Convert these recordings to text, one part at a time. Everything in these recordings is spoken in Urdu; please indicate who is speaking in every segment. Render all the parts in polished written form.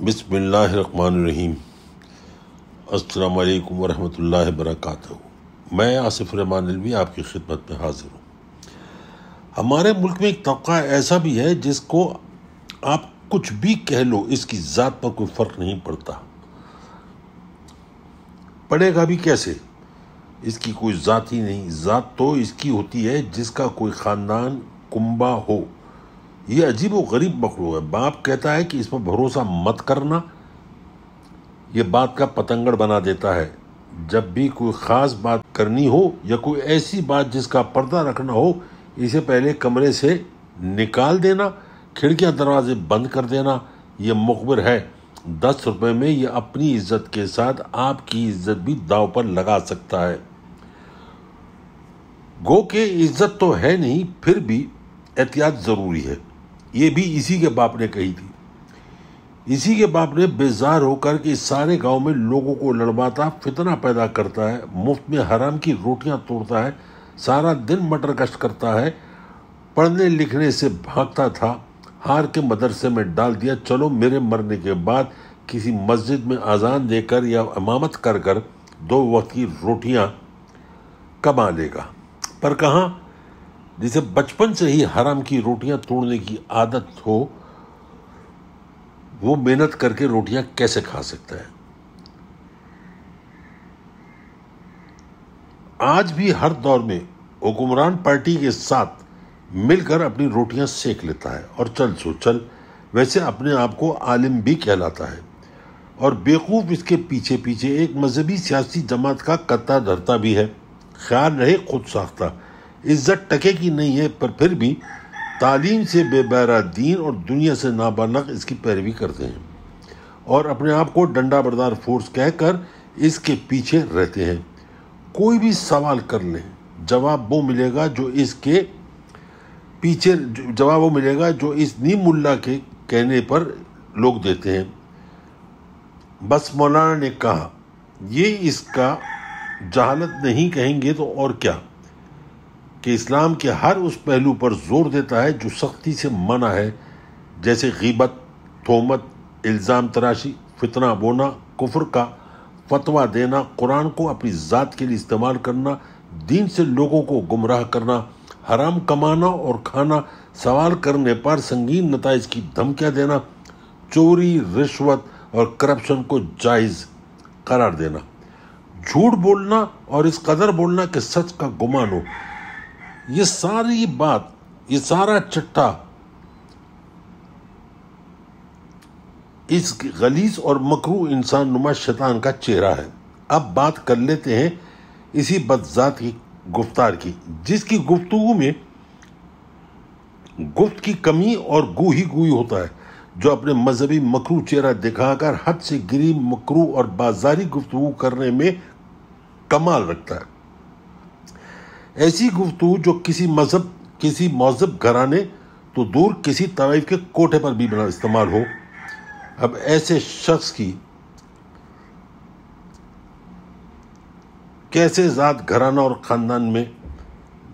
Speaker 1: بسم اللہ الرحمن الرحیم۔ السلام علیکم ورحمۃ اللہ وبرکاتہ۔ میں آصف رحمان علوی آپ کی خدمت میں حاضر ہوں۔ ہمارے ملک میں ایک طبقہ ایسا بھی ہے جس کو آپ کچھ بھی کہہ لو، اس کی ذات پر کوئی فرق نہیں پڑتا۔ پڑے گا بھی کیسے؟ اس کی کوئی ذات ہی نہیں۔ ذات تو اس کی ہوتی ہے جس کا کوئی خاندان کنبہ ہو۔ یہ عجیب و غریب مخلوق ہے۔ باپ کہتا ہے کہ اس پر بھروسہ مت کرنا، یہ بات کا پتنگڑ بنا دیتا ہے۔ جب بھی کوئی خاص بات کرنی ہو یا کوئی ایسی بات جس کا پردہ رکھنا ہو، اسے پہلے کمرے سے نکال دینا، کھڑکیاں دروازے بند کر دینا۔ یہ مخبر ہے 10 روپے میں یہ اپنی عزت کے ساتھ آپ کی عزت بھی داؤ پر لگا سکتا ہے۔ گو کہ عزت تو ہے نہیں، پھر بھی احتیاط ضروری ہے۔ یہ بھی اسی کے باپ نے کہی تھی۔ اسی کے باپ نے بیزار ہو کر کہ سارے گاؤں میں لوگوں کو لڑواتا، فتنہ پیدا کرتا ہے، مفت میں حرام کی روٹیاں توڑتا ہے، سارا دن مٹر گشت کرتا ہے، پڑھنے لکھنے سے بھاگتا تھا، ہار کے مدرسے میں ڈال دیا۔ چلو میرے مرنے کے بعد کسی مسجد میں اذان دے کر یا امامت کر کر 2 وقت کی روٹیاں کما لے گا۔ پر کہاں؟ جسے بچپن سے ہی حرام کی روٹیاں توڑنے کی عادت ہو، وہ محنت کر کے روٹیاں کیسے کھا سکتا ہے؟ آج بھی ہر دور میں حکمران پارٹی کے ساتھ مل کر اپنی روٹیاں سیک لیتا ہے اور چل سو چل، ویسے اپنے آپ کو عالم بھی کہلاتا ہے، اور بیوقوف اس کے پیچھے پیچھے ایک مذہبی سیاسی جماعت کا کتا دھرتا بھی ہے۔ خیال رہے خود ساختہ، عزت ٹکے کی نہیں ہے، پر پھر بھی تعلیم سے بے بہرہ دین اور دنیا سے نابالغ اس کی پیروی کرتے ہیں اور اپنے آپ کو ڈنڈا بردار فورس کہہ کر اس کے پیچھے رہتے ہیں۔ کوئی بھی سوال کر لیں، جواب وہ ملے گا جو اس نیم ملا کے کہنے پر لوگ دیتے ہیں۔ بس مولانا نے کہا، یہ اس کا جہالت نہیں کہیں گے تو اور کیا، کہ اسلام کے ہر اس پہلو پر زور دیتا ہے جو سختی سے منع ہے، جیسے غیبت، تہمت، الزام تراشی، فتنہ بونا، کفر کا فتویٰ دینا، قرآن کو اپنی ذات کے لیے استعمال کرنا، دین سے لوگوں کو گمراہ کرنا، حرام کمانا اور کھانا، سوال کرنے پر سنگین نتائج کی دھمکیاں دینا، چوری، رشوت اور کرپشن کو جائز قرار دینا، جھوٹ بولنا اور اس قدر بولنا کہ سچ کا گمان ہو۔ یہ ساری بات، یہ سارا چٹا اس غلیظ اور مکروہ انسان نما شیطان کا چہرہ ہے۔ اب بات کر لیتے ہیں اسی بدذات کی گفتار کی، جس کی گفتگو میں گفت کی کمی اور گو ہی گوئی ہوتا ہے، جو اپنے مذہبی مکروہ چہرہ دکھا کر حد سے گری مکروہ اور بازاری گفتگو کرنے میں کمال رکھتا ہے۔ ایسی گفتگو جو کسی مہذب گھرانے تو دور کسی طائف کے کوٹھے پر بھی استعمال ہو۔ اب ایسے شخص کی کیسے ذات، گھرانہ اور خاندان میں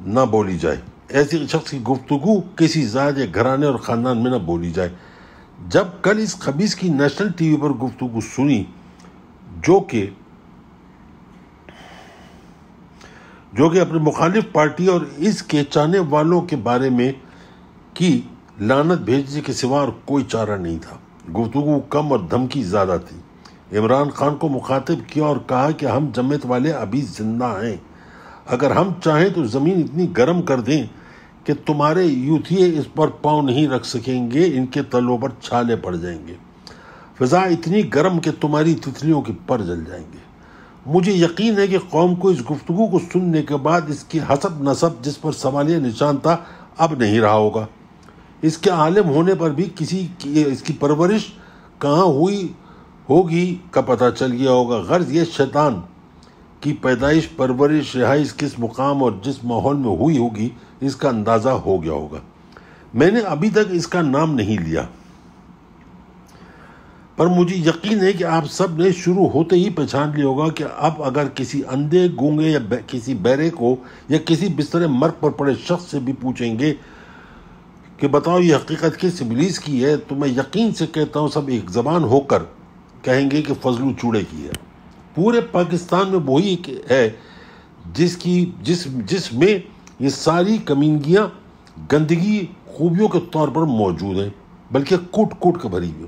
Speaker 1: نہ بولی جائے؟ ایسے شخص کی گفتگو کسی ذات یا گھرانے اور خاندان میں نہ بولی جائے۔ جب کل اس خبیث کی نیشنل ٹی وی پر گفتگو سنی، جو کہ اپنے مخالف پارٹی اور اس کے چاہنے والوں کے بارے میں کی لعنت بھیجنے کے سوا اور کوئی چارہ نہیں تھا۔ گفتگو کم اور دھمکی زیادہ تھی۔ عمران خان کو مخاطب کیا اور کہا کہ ہم جمعیت والے ابھی زندہ ہیں، اگر ہم چاہیں تو زمین اتنی گرم کر دیں کہ تمہارے یوتھیے اس پر پاؤں نہیں رکھ سکیں گے، ان کے تلوں پر چھالے پڑ جائیں گے، فضا اتنی گرم کہ تمہاری تتلیوں کے پر جل جائیں گے۔ مجھے یقین ہے کہ قوم کو اس گفتگو کو سننے کے بعد اس کی حسب نسب جس پر سوالیہ نشان تھا اب نہیں رہا ہوگا۔ اس کے عالم ہونے پر بھی اس کی پرورش کہاں ہوئی ہوگی کا پتہ چل گیا ہوگا۔ غرض یہ شیطان کی پیدائش، پرورش، رہائش کس مقام اور جس ماحول میں ہوئی ہوگی، اس کا اندازہ ہو گیا ہوگا۔ میں نے ابھی تک اس کا نام نہیں لیا، پر مجھے یقین ہے کہ آپ سب نے شروع ہوتے ہی پہچان لیا ہوگا کہ اب اگر کسی اندھے، گونگے یا کسی بہرے کو یا کسی بستر مرگ پر پڑے شخص سے بھی پوچھیں گے کہ بتاؤ یہ حقیقت کس ابلیس کی ہے، تو میں یقین سے کہتا ہوں سب ایک زبان ہو کر کہیں گے کہ فضلو چوڑے کی ہے۔ پورے پاکستان میں وہی ہے جس میں یہ ساری کمینگیاں گندگی خوبیوں کے طور پر موجود ہیں، بلکہ کوٹ کوٹ کے بھری ہوئی،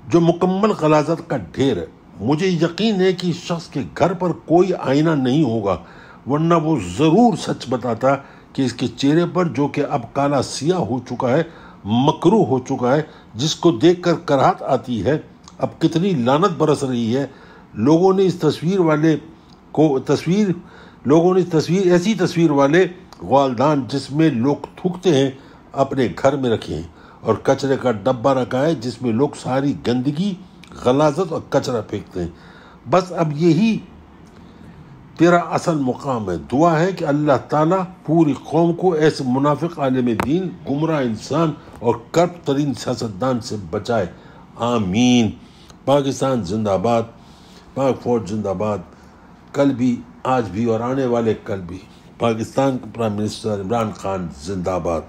Speaker 1: جو مکمل غلاظت کا ڈھیر ہے۔ مجھے یقین ہے کہ اس شخص کے گھر پر کوئی آئینہ نہیں ہوگا، ورنہ وہ ضرور سچ بتاتا کہ اس کے چہرے پر، جو کہ اب کالا سیاہ ہو چکا ہے، مکروہ ہو چکا ہے، جس کو دیکھ کر کراہت آتی ہے، اب کتنی لعنت برس رہی ہے۔ لوگوں نے ایسی تصویر والے غالدان جس میں لوگ تھوکتے ہیں اپنے گھر میں رکھے ہیں، اور کچرے کا ڈبہ رکھا ہے جس میں لوگ ساری گندگی، غلاظت اور کچرا پھینکتے ہیں۔ بس اب یہی تیرا اصل مقام ہے۔ دعا ہے کہ اللہ تعالیٰ پوری قوم کو ایسے منافق عالم دین، گمراہ انسان اور کرپٹ ترین سیاستدان سے بچائے، آمین۔ پاکستان زندہ باد، پاک فوج زندہ باد، کل بھی، آج بھی اور آنے والے کل بھی۔ پاکستان کے پرائم منسٹر عمران خان زندہ باد۔